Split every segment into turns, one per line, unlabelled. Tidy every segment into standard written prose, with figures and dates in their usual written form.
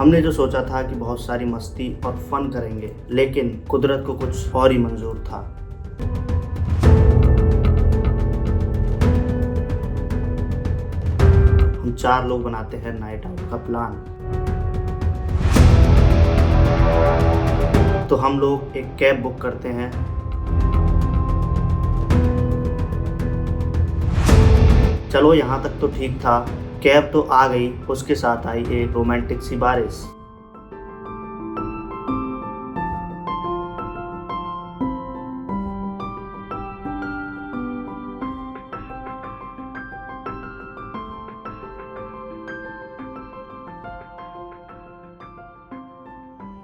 हमने जो सोचा था कि बहुत सारी मस्ती और फन करेंगे, लेकिन कुदरत को कुछ और ही मंजूर था। हम 4 लोग बनाते हैं नाइट आउट का प्लान। तो हम लोग एक कैब बुक करते हैं। चलो यहाँ तक तो ठीक था, कैब तो आ गई, उसके साथ आई एक रोमांटिक सी बारिश।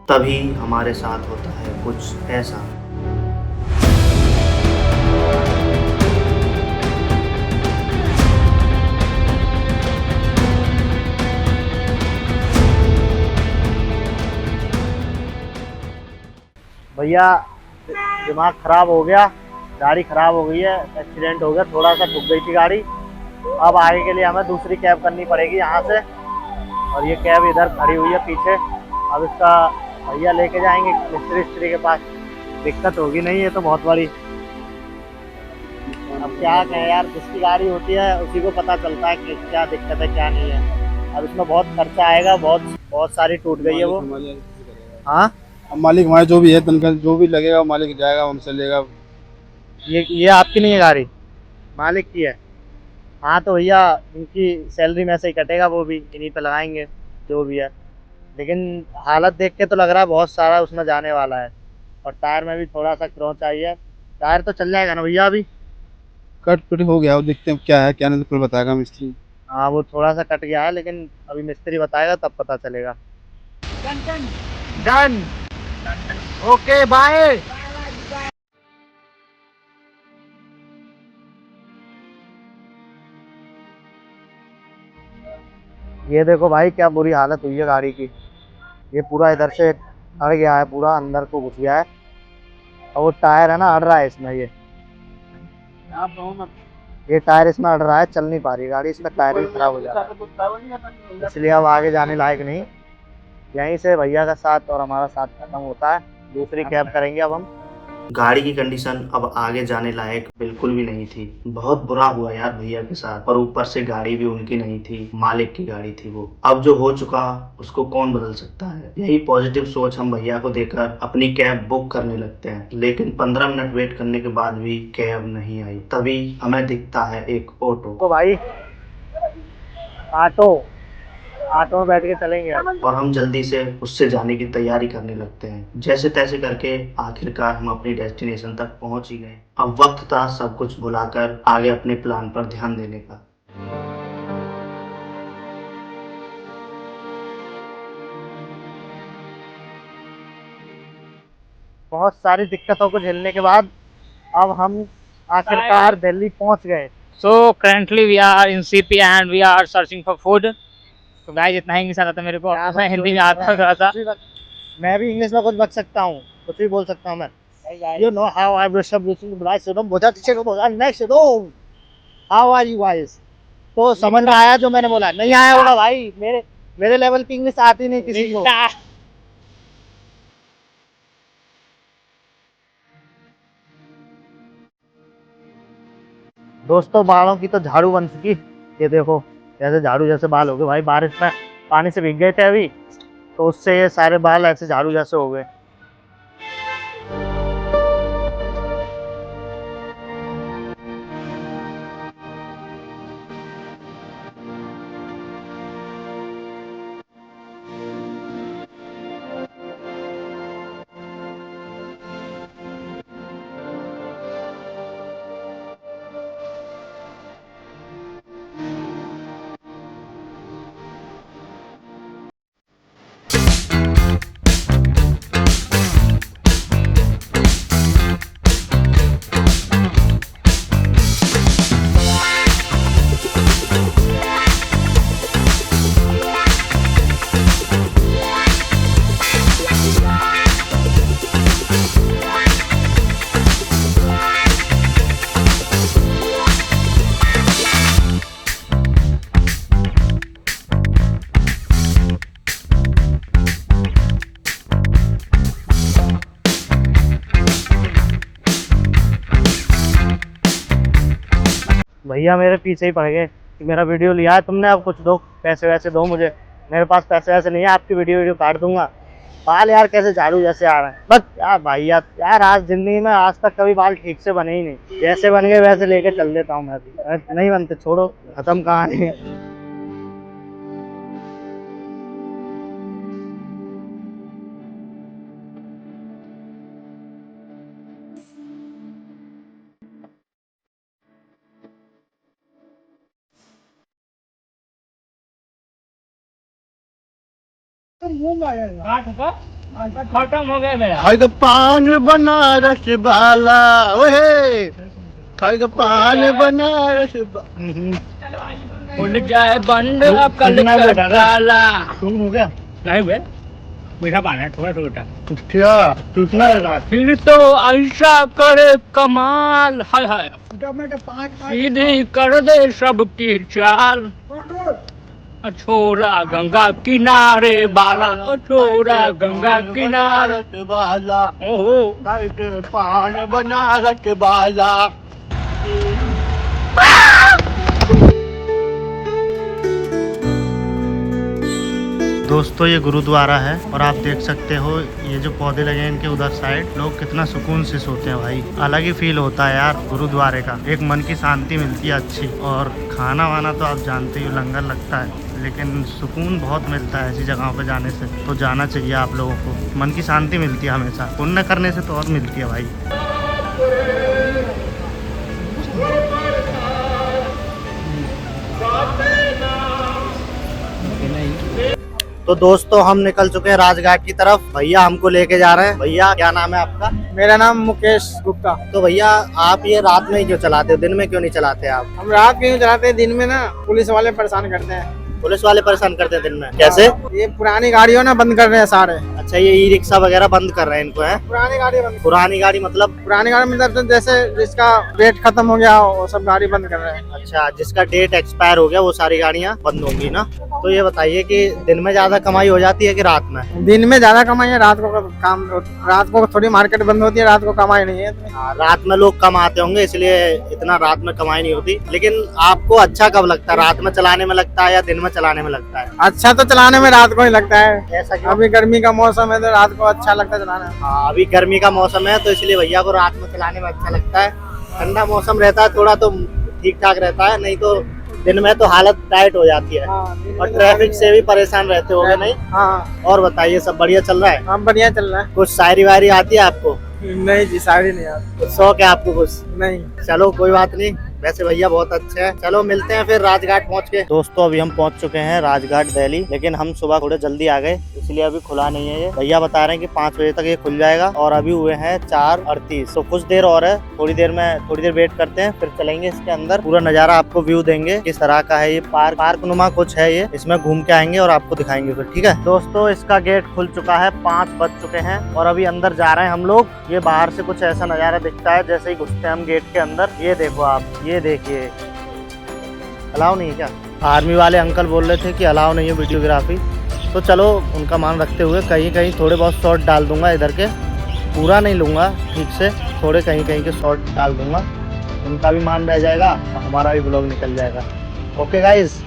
तभी हमारे साथ होता है कुछ ऐसा।
भैया दिमाग खराब हो गया, गाड़ी खराब हो गई है, एक्सीडेंट हो गया, थोड़ा सा ठुक गई थी गाड़ी। अब आगे के लिए हमें दूसरी कैब करनी पड़ेगी यहाँ से, और ये कैब इधर खड़ी हुई है पीछे। अब इसका भैया लेके जाएंगे मिस्त्री के पास। दिक्कत होगी नहीं, ये तो बहुत बड़ी। अब क्या कहें यार, जिसकी गाड़ी होती है उसी को पता चलता है कि क्या दिक्कत है क्या नहीं है। अब इसमें बहुत खर्चा आएगा, बहुत सारी टूट गई है वो। हाँ,
अब मालिक हमारे जो भी है तनख्वाह जो भी लगेगा मालिक जाएगा, हमसे लेगा।
ये आपकी नहीं है गाड़ी, मालिक की है। हाँ तो भैया इनकी सैलरी में से ही कटेगा, वो भी इन्हीं पे लगाएंगे जो भी है। लेकिन हालत देख के तो लग रहा है बहुत सारा उसमें जाने वाला है, और टायर में भी थोड़ा सा क्रॉच चाहिए। टायर तो चल जाएगा ना भैया अभी?
कट पिट हो गया, वो देखते हैं क्या है क्या नहीं, तो फिर बताएगा मिस्त्री।
हाँ वो थोड़ा सा कट गया है, लेकिन अभी मिस्त्री बताएगा तब पता चलेगा। Done, okay bye. ये देखो भाई क्या बुरी हालत हुई है गाड़ी की। ये पूरा इधर से अड़ गया है, पूरा अंदर को घुस गया है, और वो टायर है ना अड़ रहा है इसमें। ये टायर इसमें अड़ रहा है, चल नहीं पा रही गाड़ी, इसमें टायर भी खराब हो जा रहा है, इसलिए अब आगे जाने लायक नहीं। यहीं से भैया का साथ और हमारा साथ खत्म होता है, दूसरी कैब करेंगे अब हम।
गाड़ी की कंडीशन अब आगे जाने लायक बिल्कुल भी नहीं थी। बहुत बुरा हुआ यार भैया के साथ, और ऊपर से गाड़ी भी उनकी नहीं थी, मालिक की गाड़ी थी वो। अब जो हो चुका उसको कौन बदल सकता है। यही पॉजिटिव सोच हम भैया को देकर अपनी कैब बुक करने लगते हैं, लेकिन 15 मिनट वेट करने के बाद भी कैब नहीं आई। तभी हमें दिखता है एक ऑटो,
तो भाई ऑटो में बैठ के चलेंगे अब।
और हम जल्दी से उससे जाने की तैयारी करने लगते हैं। जैसे तैसे करके आखिरकार हम अपनी डेस्टिनेशन तक पहुंच ही गए। अब वक्त था सब कुछ भुलाकर आगे अपने प्लान पर ध्यान देने का।
बहुत सारी दिक्कतों को झेलने के बाद अब हम आखिरकार दिल्ली पहुंच गए।
So currently we are in CP and we are searching for food. तो गाइस इतना ही इंग्लिश आता था मेरे को, मैं हिंदी में आता है थोड़ा सा।
मैं भी इंग्लिश में कुछ बक सकता हूँ, कुछ भी बोल सकता हूँ मैं। You know how I wish I'm listening to nice to बोला पीछे को बोला next to how are you guys? तो समझ में आया जो मैंने बोला? नहीं आया होगा भाई, मेरे लेवल की इंग्लिश आती नहीं किसी को। दोस्तों बालों की तो झाड़ू बन चुकी। ये देखो कैसे झाड़ू जैसे बाल हो गए भाई, बारिश में पानी से भीग गए थे अभी, तो उससे ये सारे बाल ऐसे झाड़ू जैसे हो गए। भैया मेरे पीछे ही पड़ गए कि मेरा वीडियो लिया है तुमने, अब कुछ दो, पैसे वैसे दो मुझे। मेरे पास पैसे वैसे नहीं है, आपकी वीडियो काट दूंगा। बाल यार कैसे झाड़ू जैसे आ रहे हैं, बस यार भाई यार आज जिंदगी में आज तक कभी बाल ठीक से बने ही नहीं, जैसे बन गए वैसे लेके चल देता हूँ मैं भी। नहीं बनते, छोड़ो, खत्म कहानी है।
खत्म हो गया मेरा।
खाएगा पान बनारस वाला, ओहे खाएगा पान बनारस
उड़ जाए बंद अकल का ताला।
हो गया
नहीं बे, मीठा पानी है थोड़ा थोड़ा।
क्या टूटना है?
फिर तो ऐसा करे कमाल, हाय हाय सीधी कर दे सबकी चाल। छोरा गंगा किनारे वाला, छोरा गंगा किनारे
वाला,
ओहो
खाएगा पान बनारस वाला।
दोस्तों ये गुरुद्वारा है और आप देख सकते हो ये जो पौधे लगे हैं इनके उधर साइड, लोग कितना सुकून से सोते हैं भाई। अलग ही फील होता है यार गुरुद्वारे का, एक मन की शांति मिलती है अच्छी। और खाना वाना तो आप जानते ही हो, लंगर लगता है, लेकिन सुकून बहुत मिलता है ऐसी जगहों पे जाने से। तो जाना चाहिए आप लोगों को, मन की शांति मिलती है हमेशा, पुण्य करने से तो और मिलती है भाई। तो दोस्तों हम निकल चुके हैं राजघाट की तरफ। भैया हमको लेके जा रहे हैं। भैया क्या नाम है आपका?
मेरा नाम मुकेश गुप्ता।
तो भैया आप ये रात में ही क्यों चलाते हो, दिन में क्यों नहीं चलाते आप?
हम रात में चलाते हैं, दिन में ना पुलिस वाले परेशान करते हैं।
पुलिस वाले परेशान करते हैं दिन में? कैसे?
ये पुरानी गाड़ियों ना बंद कर रहे हैं सारे।
अच्छा, ये ई रिक्शा वगैरह बंद कर रहे हैं इनको, है?
पुरानी गाड़ी बंद,
पुरानी गाड़ी मतलब?
पुरानी गाड़ी मतलब जैसे जिसका डेट खत्म हो गया वो सब गाड़ी बंद कर रहे हैं।
अच्छा, जिसका डेट एक्सपायर हो गया वो सारी गाड़ियाँ बंद होंगी ना। तो ये बताइए कि दिन में ज्यादा कमाई हो जाती है कि रात में?
दिन में ज्यादा कमाई है, रात को काम, रात को थोड़ी मार्केट बंद होती है, रात को कमाई नहीं है।
हाँ, रात में लोग कम आते होंगे इसलिए इतना रात में कमाई नहीं होती। लेकिन आपको अच्छा कब लगता है, रात में चलाने में लगता है या दिन में चलाने में लगता है?
अच्छा तो चलाने में रात को ही लगता है।
ऐसा क्यों?
अभी गर्मी का मौसम है तो रात को अच्छा लगता है चलाना।
हाँ, अभी गर्मी का मौसम है तो इसलिए भैया को रात में चलाने में अच्छा लगता है। ठंडा मौसम रहता है थोड़ा तो ठीक ठाक रहता है, नहीं तो दिन में तो हालत टाइट हो जाती है। और ट्रैफिक से भी परेशान रहते होगे नहीं?
हाँ।
और बताइए सब बढ़िया चल रहा है?
हाँ बढ़िया चल रहा है।
कुछ शायरी वायरी आती है आपको?
नहीं जी, साड़ी नहीं आती।
कुछ शौक है आपको कुछ?
नहीं।
चलो कोई बात नहीं, वैसे भैया बहुत अच्छे हैं। चलो मिलते हैं फिर राजघाट पहुंच के। दोस्तों अभी हम पहुंच चुके हैं राजघाट दिल्ली, लेकिन हम सुबह थोड़े जल्दी आ गए इसलिए अभी खुला नहीं है ये। भैया बता रहे हैं कि 5 बजे तक ये खुल जाएगा और अभी हुए हैं 4:38, तो कुछ देर और है। थोड़ी देर वेट करते हैं, फिर चलेंगे इसके अंदर। पूरा नजारा आपको व्यू देंगे किस तरह का है ये। पार्क नुमा कुछ है ये, इसमें घूम के आएंगे और आपको दिखाएंगे फिर, ठीक है? दोस्तों इसका गेट खुल चुका है, 5 बज चुके हैं और अभी अंदर जा रहे हैं हम लोग। ये बाहर से कुछ ऐसा नजारा दिखता है जैसे ही घुसते हैं हम गेट के अंदर। ये देखो आप, ये देखिए। अलाउ नहीं है क्या? आर्मी वाले अंकल बोल रहे थे कि अलाउ नहीं है वीडियोग्राफी, तो चलो उनका मान रखते हुए कहीं कहीं थोड़े बहुत शॉट डाल दूंगा इधर के, पूरा नहीं लूँगा ठीक से, थोड़े कहीं कहीं के शॉट डाल दूंगा। उनका भी मान रह जाएगा और हमारा भी ब्लॉग निकल जाएगा। Okay guys.